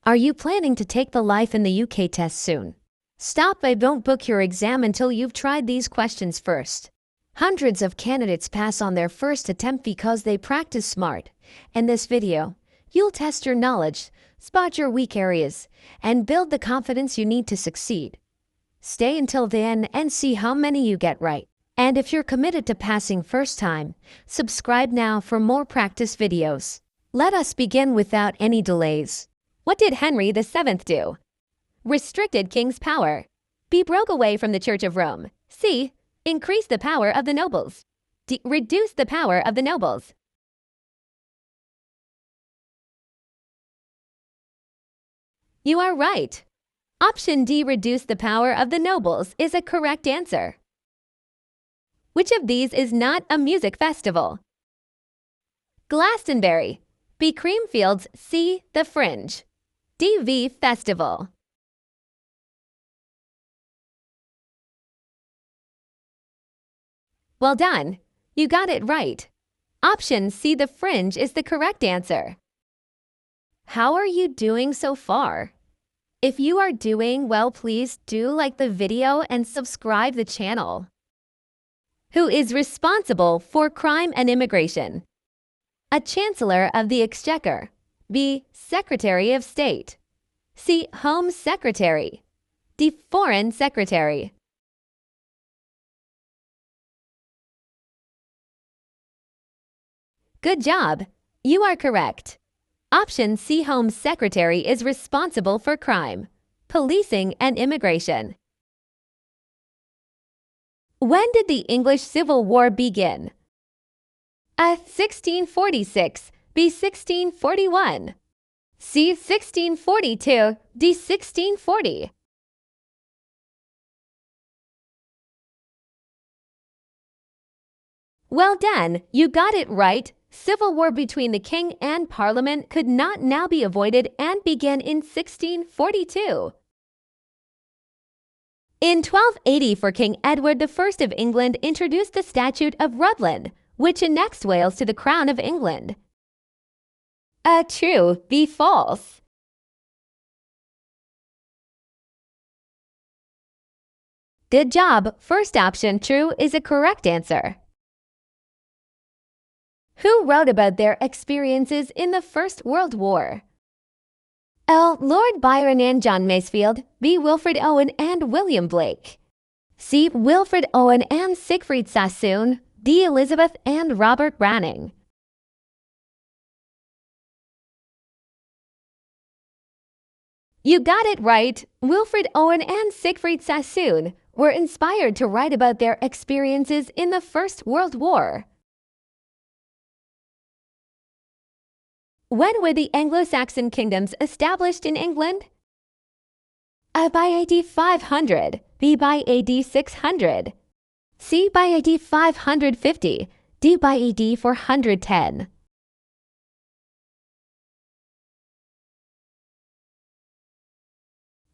Are you planning to take the Life in the UK test soon? Stop by Don't book your exam until you've tried these questions first. Hundreds of candidates pass on their first attempt because they practice smart. In this video, you'll test your knowledge, spot your weak areas, and build the confidence you need to succeed. Stay until the end and see how many you get right. And if you're committed to passing first time, subscribe now for more practice videos. Let us begin without any delays. What did Henry VII do? Restricted king's power. B. Broke away from the Church of Rome. C. Increased the power of the nobles. D. Reduced the power of the nobles. You are right. Option D, reduce the power of the nobles, is a correct answer. Which of these is not a music festival? Glastonbury. B. Creamfields. C. The Fringe. D. V. Festival. Well done. You got it right. Option C, The Fringe, is the correct answer. How are you doing so far? If you are doing well, please do like the video and subscribe the channel. Who is responsible for crime and immigration? A Chancellor of the Exchequer. B. Secretary of State. C. Home Secretary. D. Foreign Secretary. Good job. You are correct. Option C, Home Secretary, is responsible for crime, policing, and immigration. When did the English Civil War begin? A. 1646. B. 1641. C. 1642. D. 1640. Well done. You got it right. Civil war between the king and parliament could not now be avoided and began in 1642. In 1284, King Edward I of England introduced the Statute of Rutland, which annexed Wales to the Crown of England. A. True. B. False. Good job. First option, true, is a correct answer. Who wrote about their experiences in the First World War? L. Lord Byron and John Masefield. B. Wilfred Owen and William Blake. C. Wilfred Owen and Siegfried Sassoon. D. Elizabeth and Robert Browning. You got it right. Wilfred Owen and Siegfried Sassoon were inspired to write about their experiences in the First World War. When were the Anglo-Saxon kingdoms established in England? A. By AD 500. B. By AD 600. C. By AD 550. D. By AD 410.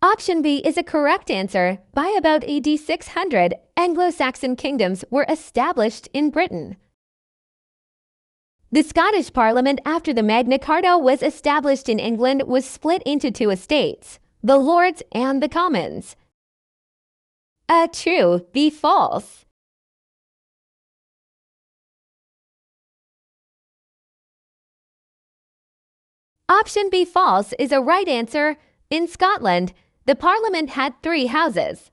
Option B is a correct answer. By about AD 600, Anglo-Saxon kingdoms were established in Britain. The Scottish Parliament, after the Magna Carta was established in England, was split into two estates, the Lords and the Commons. A. True. B. False. Option B, false, is a right answer. In Scotland, the Parliament had three houses.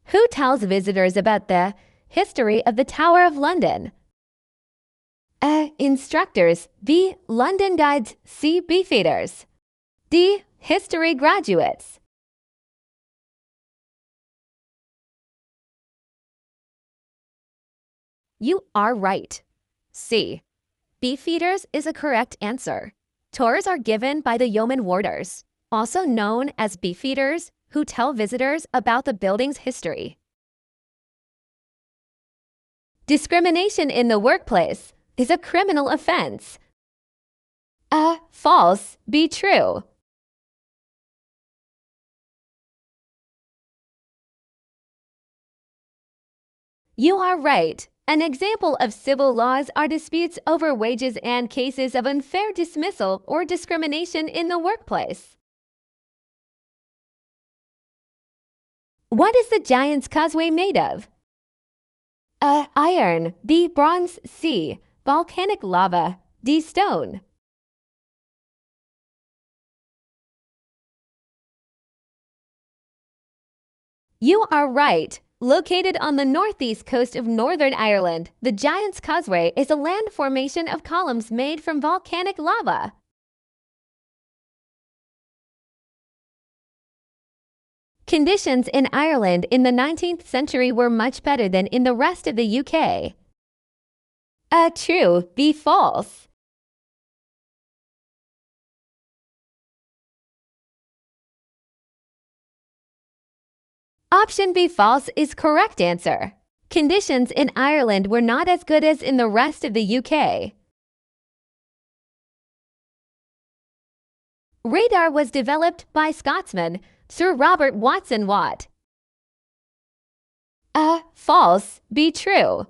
Who tells visitors about the history of the Tower of London? A. Instructors. B. London guides. C. Beefeaters. D. History graduates. You are right. C. Beefeaters is a correct answer. Tours are given by the yeoman warders, also known as beefeaters, who tell visitors about the building's history. Discrimination in the workplace is a criminal offense. A. False. B. True. You are right. An example of civil laws are disputes over wages and cases of unfair dismissal or discrimination in the workplace. What is the Giant's Causeway made of? A. Iron. B. Bronze. C. Volcanic lava. D. Stone. You are right. Located on the northeast coast of Northern Ireland, the Giant's Causeway is a land formation of columns made from volcanic lava. Conditions in Ireland in the 19th century were much better than in the rest of the UK. A. True. B. False. Option B, false, is correct answer. Conditions in Ireland were not as good as in the rest of the UK. Radar was developed by Scotsman Sir Robert Watson Watt. A. False. B. True.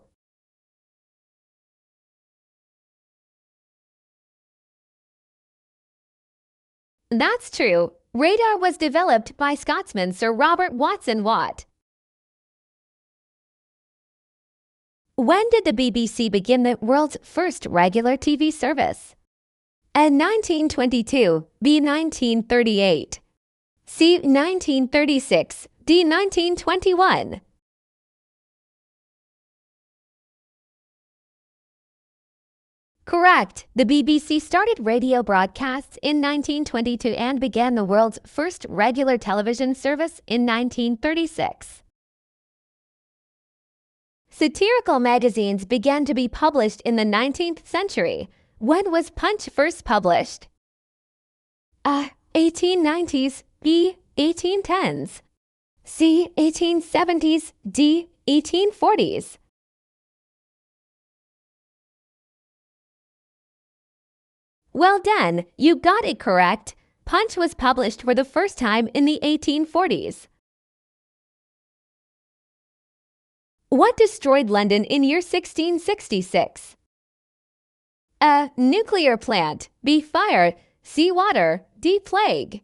That's true. Radar was developed by Scotsman Sir Robert Watson Watt. When did the BBC begin the world's first regular TV service? A. 1922, B. 1938, C. 1936, D. 1921. Correct. The BBC started radio broadcasts in 1922 and began the world's first regular television service in 1936. Satirical magazines began to be published in the 19th century. When was Punch first published? A. 1890s, B. 1810s, C. 1870s, D. 1840s. Well done, you got it correct. Punch was published for the first time in the 1840s. What destroyed London in year 1666? A. Nuclear plant. B. Fire. C. Water. D. Plague.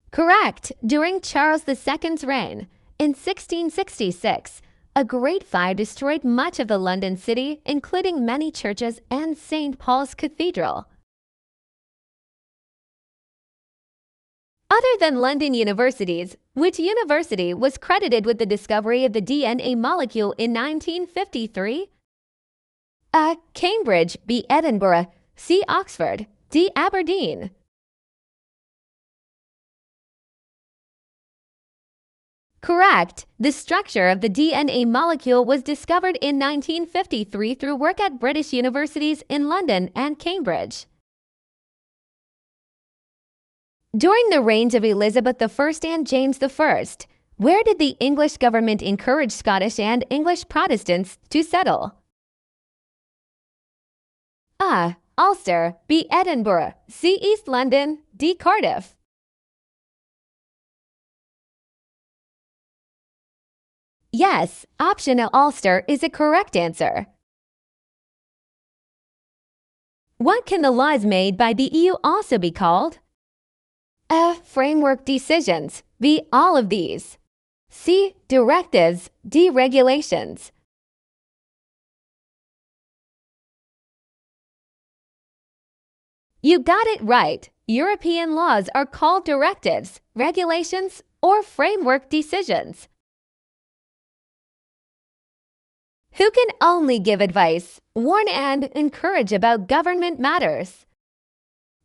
Correct. During Charles II's reign, in 1666, a great fire destroyed much of the London city, including many churches and St. Paul's Cathedral. Other than London universities, which university was credited with the discovery of the DNA molecule in 1953? A. Cambridge. B. Edinburgh. C. Oxford. D. Aberdeen. Correct. The structure of the DNA molecule was discovered in 1953 through work at British universities in London and Cambridge. During the reigns of Elizabeth I and James I, where did the English government encourage Scottish and English Protestants to settle? A. Ulster. B. Edinburgh. C. East London. D. Cardiff. Yes, option A, Ulster, is a correct answer. What can the laws made by the EU also be called? A. Framework decisions. B. All of these. C. Directives. D. Regulations. You got it right. European laws are called directives, regulations, or framework decisions. Who can only give advice, warn, and encourage about government matters?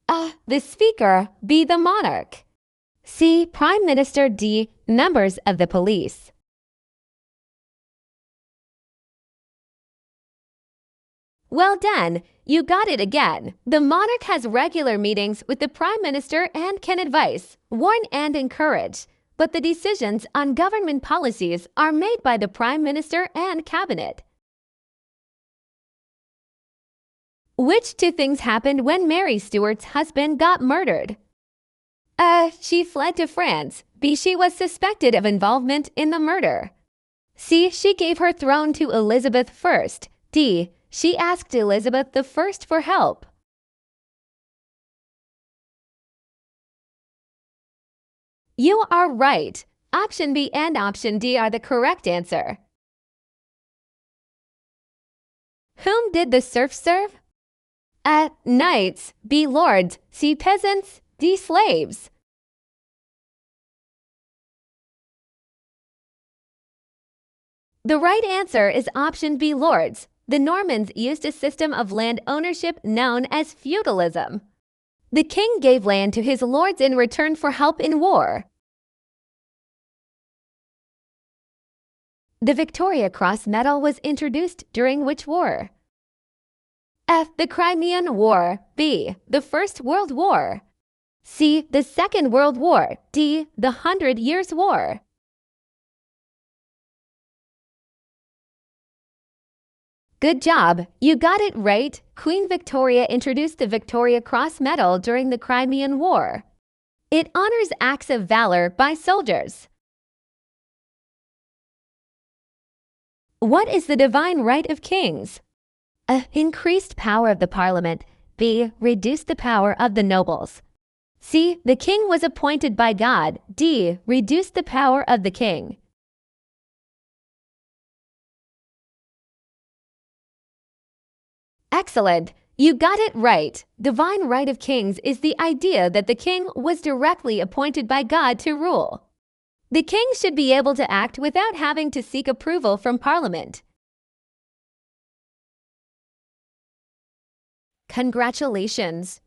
A. The Speaker. B. The Monarch. C. Prime Minister. D. Members of the police. Well done! You got it again. The monarch has regular meetings with the Prime Minister and can advise, warn, and encourage. But the decisions on government policies are made by the Prime Minister and Cabinet. Which two things happened when Mary Stuart's husband got murdered? She fled to France. B. She was suspected of involvement in the murder. C. She gave her throne to Elizabeth I. D. She asked Elizabeth I for help. You are right. Option B and option D are the correct answer. Whom did the serfs serve? A. Knights. B. Lords. C. Peasants. D. Slaves. The right answer is option B. Lords. The Normans used a system of land ownership known as feudalism. The king gave land to his lords in return for help in war. The Victoria Cross medal was introduced during which war? F. The Crimean War. B. The First World War. C. The Second World War. D. The 100 Years' War. Good job! You got it right. Queen Victoria introduced the Victoria Cross medal during the Crimean War. It honors acts of valor by soldiers. What is the divine right of kings? A. Increased power of the parliament. B. Reduced the power of the nobles. C. The king was appointed by God. D. Reduced the power of the king. Excellent! You got it right. Divine right of kings is the idea that the king was directly appointed by God to rule. The king should be able to act without having to seek approval from Parliament. Congratulations!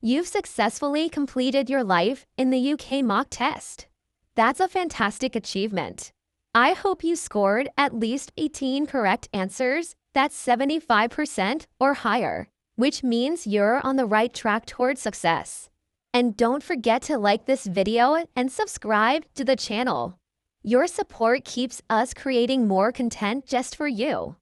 You've successfully completed your life in the UK mock test. That's a fantastic achievement. I hope you scored at least 18 correct answers. That's 75% or higher, which means you're on the right track toward success. And don't forget to like this video and subscribe to the channel. Your support keeps us creating more content just for you.